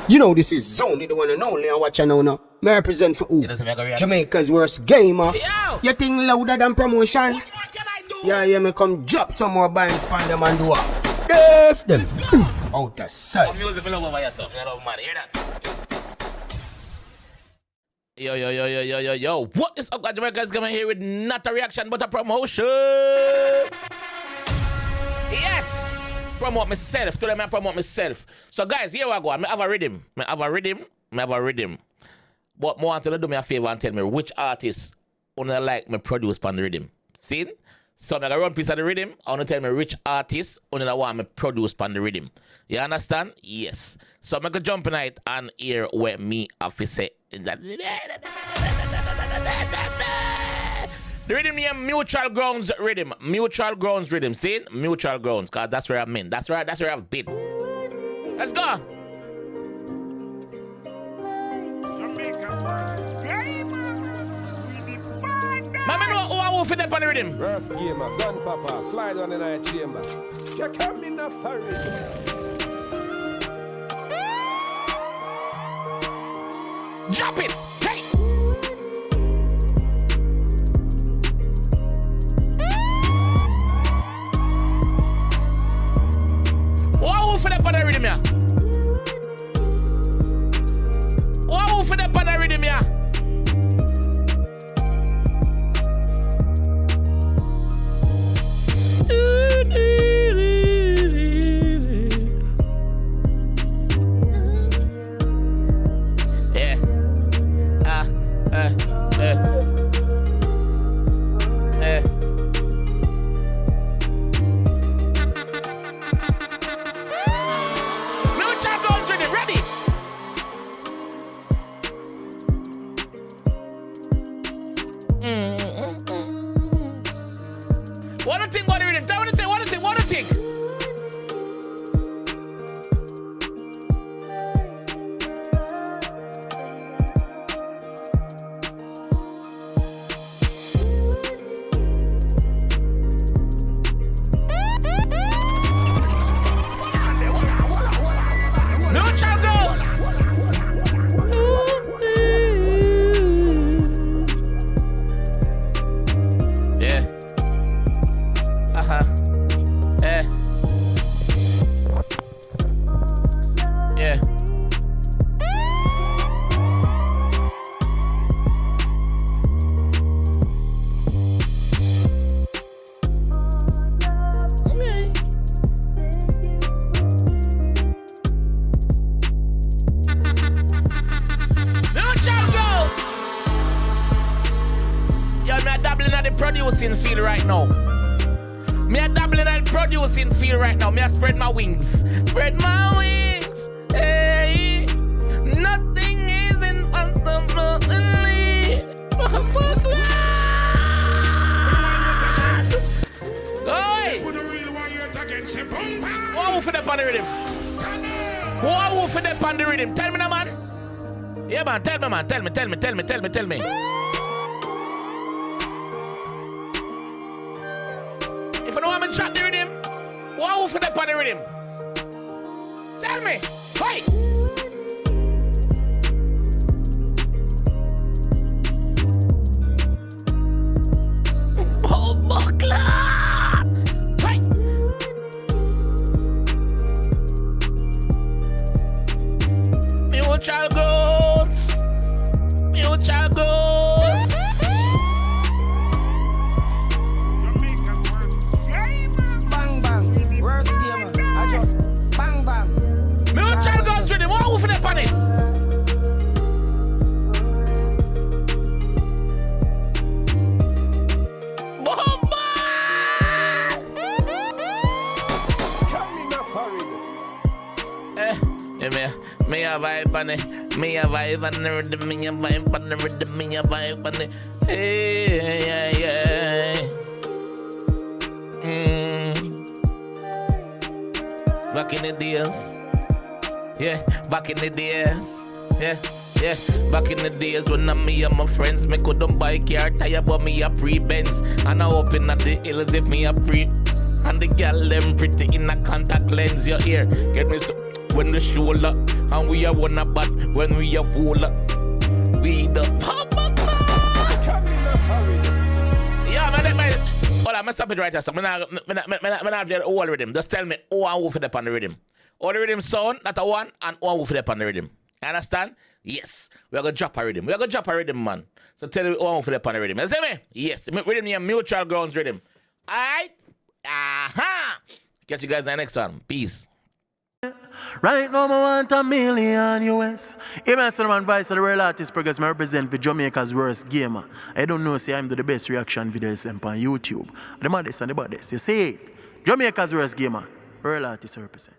You know this is Zone, the one and only. I watch now. May I represent for who? Jamaica's worst gamer. Yo. You think louder than promotion? What can I do? Yeah, me come drop some more buying span them and do it. Def them. Out of sight. Music for love over yourself. You know, man, hear that? Yo. What is up, guys? Jamaica's coming here with not a reaction, but a promotion. Yes. Promote myself. Today I promote myself. So guys, here I go. I have a rhythm. But more want to do me a favor and tell me which artist wanna like me produce on the rhythm. See? So I'm gonna run piece of the rhythm. I wanna tell me which artist wanna want me produce on the rhythm. You understand? Yes. So I'm gonna jump tonight and hear what me have to say. The rhythm name Mutual Grounds Riddim. Mutual Grounds Riddim. See? Mutual Grounds, cause that's where I'm in. That's where I've been. Let's go. Mama know who I will fit up on the rhythm. Rust gamer, gun papa, slide on in our chamber. You come in a furry. Drop it! Hey! Wow, for that on the rhythm, yeah. Wow, for that on the rhythm, yeah. What do you think? Producing field right now. Me a dabbling at the producing field right now. Me a spread my wings. Spread my wings. Hey. Nothing is impossibly. Oi! Who for the pan rhythm? Who for the pan rhythm? Tell me now, man. Yeah, man. Tell me, man. Tell me. If I don't want to drop the rhythm, who for the pan rhythm? Tell me. Hey. Oh, buckler. Hey. Mutual growth. Bang bang, worst gamer. I just bang bang. Mutual growth with him. What for the panic? Bomba! Coming up for Me a vibe on it. Me a vibe on the rhythm. Me a vibe on the rhythm. Me a vibe on it. Hey, yeah. Back in the days. Yeah, back in the days. Yeah. Back in the days when me and my friends me couldn't buy car tire, but me a pre-Benz. And I open at the hills if me a pre. And the girl them pretty in a contact lens. Your ear get me when the shoulder. And we are one a bad when we are full up. We the Papa Class. Yeah, man. Hold on, I'm stop it right here. So I'm not the whole rhythm. Just tell me who and who for the on the rhythm. All the rhythm sound, that a one, and who and who for the on the rhythm. Understand? Yes. We are going to drop a rhythm. We are going to drop a rhythm, man. So tell me who and who for the on the rhythm. You see me? Yes. Rhythm here, mutual grounds rhythm. Alright? Aha! Catch you guys in the next one. Peace. Right now, I want $1 million US. Even Solomon Vice of the Real Artist Progress, I represent for Jamaica's worst gamer. I don't know, say I'm the best reaction videos on YouTube. The maddest and the baddest. You see it? Jamaica's worst gamer. Real Artist represent.